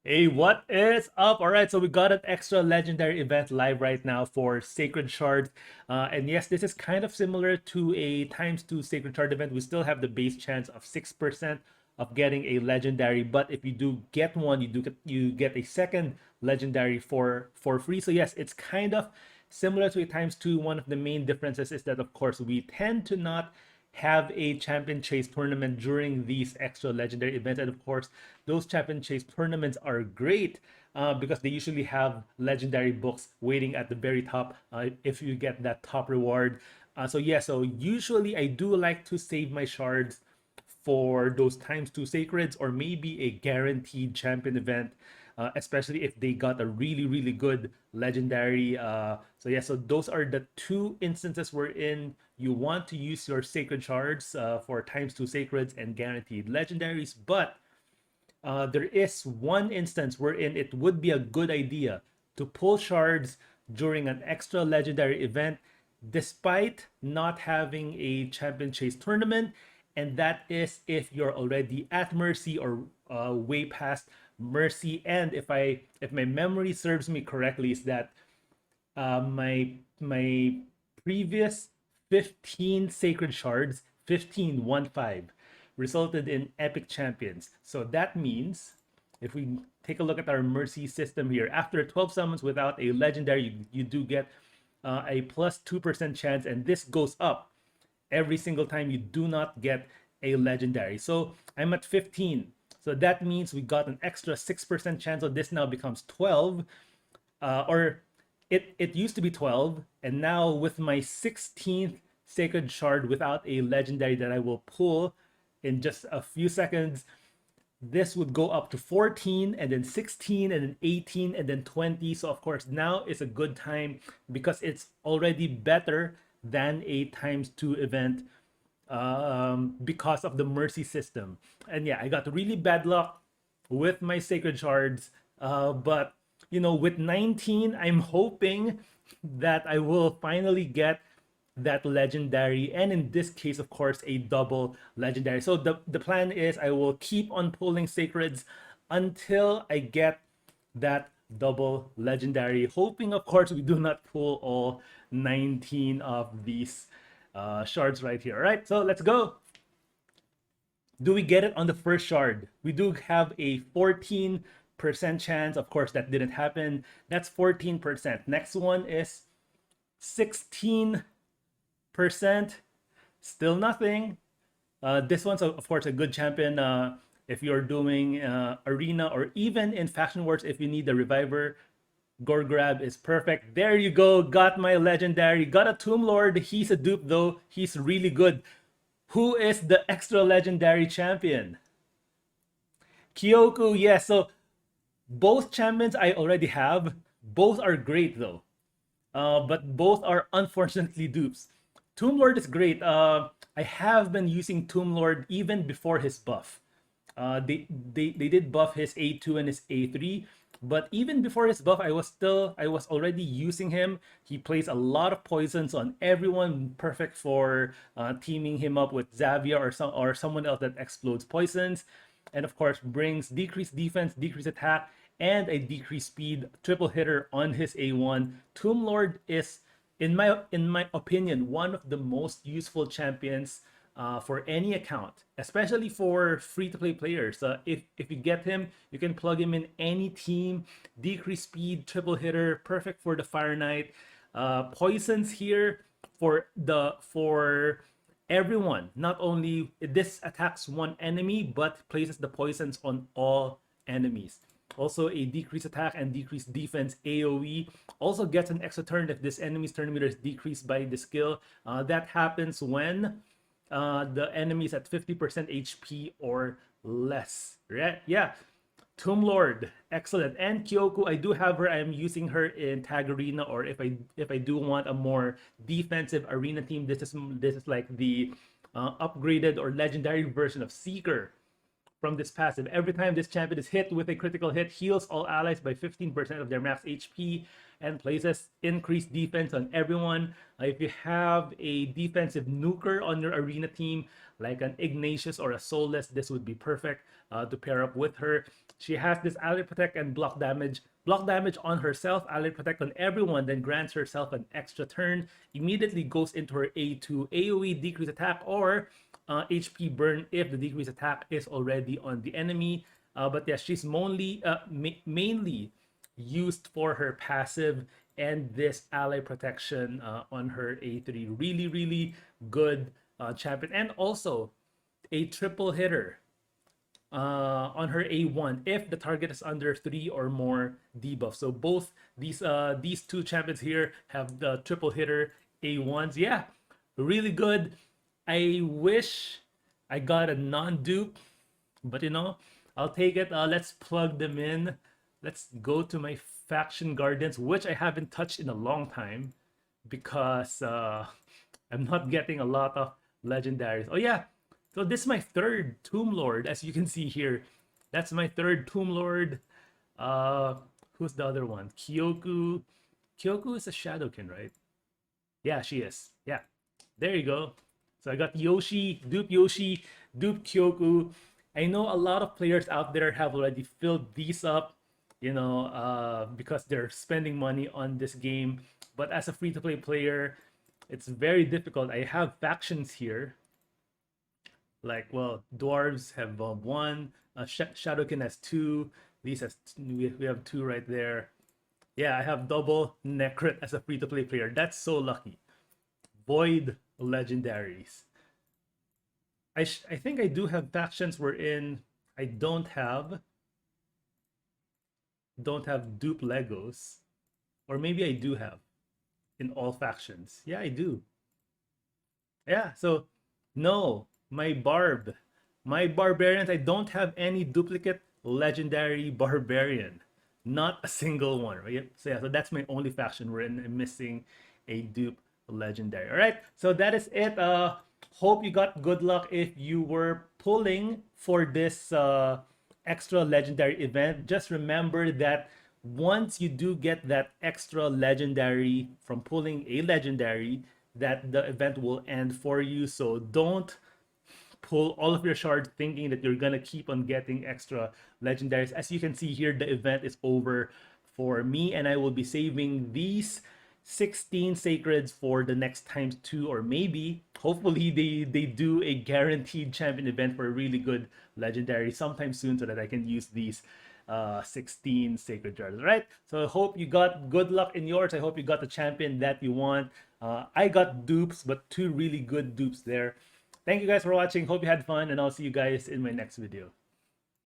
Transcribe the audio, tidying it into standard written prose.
Hey, what is up? All right, so we got an extra legendary event live right now for Sacred Shards. And yes, this is kind of similar to a times two Sacred Shard event. We still have the base chance of 6% of getting a legendary, but if you do get one, you get a second legendary for free. So yes, it's kind of similar to a times two. One of the main differences is that of course we tend to not have a champion chase tournament during these extra legendary events. And of course, those champion chase tournaments are great because they usually have legendary books waiting at the very top if you get that top reward. So usually I do like to save my shards for those times two sacreds or maybe a guaranteed champion event, especially if they got a really good legendary. So those are the two instances wherein you want to use your sacred shards for times two sacreds and guaranteed legendaries. But there is one instance wherein it would be a good idea to pull shards during an extra legendary event despite not having a champion chase tournament, and that is if you're already at mercy or way past mercy. And if my memory serves me correctly, is that my previous 15 sacred shards, 15 resulted in epic champions. So that means if we take a look at our mercy system here, after 12 summons without a legendary, you do get a plus 2% chance, and this goes up every single time you do not get a legendary. So I'm at 15. So that means we got an extra 6% chance. So this now becomes 12. Or it used to be 12. And now with my 16th Sacred Shard without a legendary that I will pull in just a few seconds, this would go up to 14 and then 16 and then 18 and then 20. So of course now is a good time because it's already better than a times two event because of the mercy system. And yeah, I got really bad luck with my sacred shards, but with 19 I'm hoping that I will finally get that legendary, and in this case of course a double legendary. So the plan is I will keep on pulling sacreds until I get that double legendary, hoping of course we do not pull all 19 of these shards right here. All right, so let's go. Do we get it on the first shard? We do have a 14% chance. Of course that didn't happen. That's 14%. Next one is 16%. Still nothing. This one's of course a good champion if you're doing arena or even in faction wars. If you need the reviver, gore grab is perfect. There you go, got my legendary. Got a tomb lord. He's a dupe though, he's really good. Who is the extra legendary champion? Kyoku. Yes, so both champions I already have. Both are great though, but both are unfortunately dupes. Tomb Lord is great. I have been using Tomb Lord even before his buff. They did buff his A2 and his A3, but even before his buff, I was already using him. He plays a lot of poisons on everyone, perfect for teaming him up with Xavier or someone else that explodes poisons, and of course brings decreased defense, decreased attack, and a decreased speed triple hitter on his A1. Tomb Lord is in my opinion one of the most useful champions for any account, especially for free-to-play players. If you get him, you can plug him in any team. Decreased speed, triple hitter, perfect for the Fire Knight. Poisons here for everyone. Not only this attacks one enemy, but places the poisons on all enemies. Also a decreased attack and decreased defense AoE. Also gets an extra turn if this enemy's turn meter is decreased by the skill. That happens when the enemy's at 50% HP or less. Right? Yeah. Tomb Lord, excellent. And Kyoku, I do have her. I am using her in Tag Arena, or if I do want a more defensive arena team, this is like the upgraded or legendary version of Seeker. from this passive. Every time this champion is hit with a critical hit, heals all allies by 15% of their max HP and places increased defense on everyone. If you have a defensive nuker on your arena team, like an Ignatius or a Soulless, this would be perfect to pair up with her. She has this ally protect and block damage. Block damage on herself, ally protect on everyone, then grants herself an extra turn. Immediately goes into her A2 AoE decrease attack or HP burn if the decrease attack is already on the enemy. But yeah, she's mainly used for her passive and this ally protection on her A3. Really, really good champion. And also a triple hitter on her A1 if the target is under 3 or more debuff. So both these two champions here have the triple hitter A1s. Yeah, really good. I wish I got a non-dupe, but you know, I'll take it. Let's plug them in. Let's go to my faction gardens, which I haven't touched in a long time because I'm not getting a lot of legendaries. Oh yeah, so this is my third Tomb Lord, as you can see here. That's my third Tomb Lord. Who's the other one? Kyoku. Kyoku is a Shadowkin, right? Yeah, she is. Yeah, there you go. So I got Yoshi, dupe Kyoku. I know a lot of players out there have already filled these up, you know, because they're spending money on this game. But as a free-to-play player, it's very difficult. I have factions here. Like, well, dwarves have one, Shadowkin has two. These has we have two right there. Yeah, I have double Necrit as a free-to-play player. That's so lucky. Void legendaries. I think I do have factions wherein I don't have dupe Legos, or maybe I do have in all factions. Yeah, I do. Yeah, so no, my barbarians, I don't have any duplicate legendary barbarian, not a single one, right? So yeah, so that's my only faction wherein I'm missing a dupe legendary. All right, so that is it. Hope you got good luck if you were pulling for this extra legendary event. Just remember that once you do get that extra legendary from pulling a legendary, that the event will end for you. So don't pull all of your shards thinking that you're gonna keep on getting extra legendaries. As you can see here, the event is over for me, and I will be saving these 16 sacreds for the next times 2, or maybe hopefully they do a guaranteed champion event for a really good legendary sometime soon so that I can use these 16 sacred jars. Right, so I hope you got good luck in yours. I hope you got the champion that you want. I got dupes, but 2 really good dupes there. Thank you guys for watching. Hope you had fun, and I'll see you guys in my next video.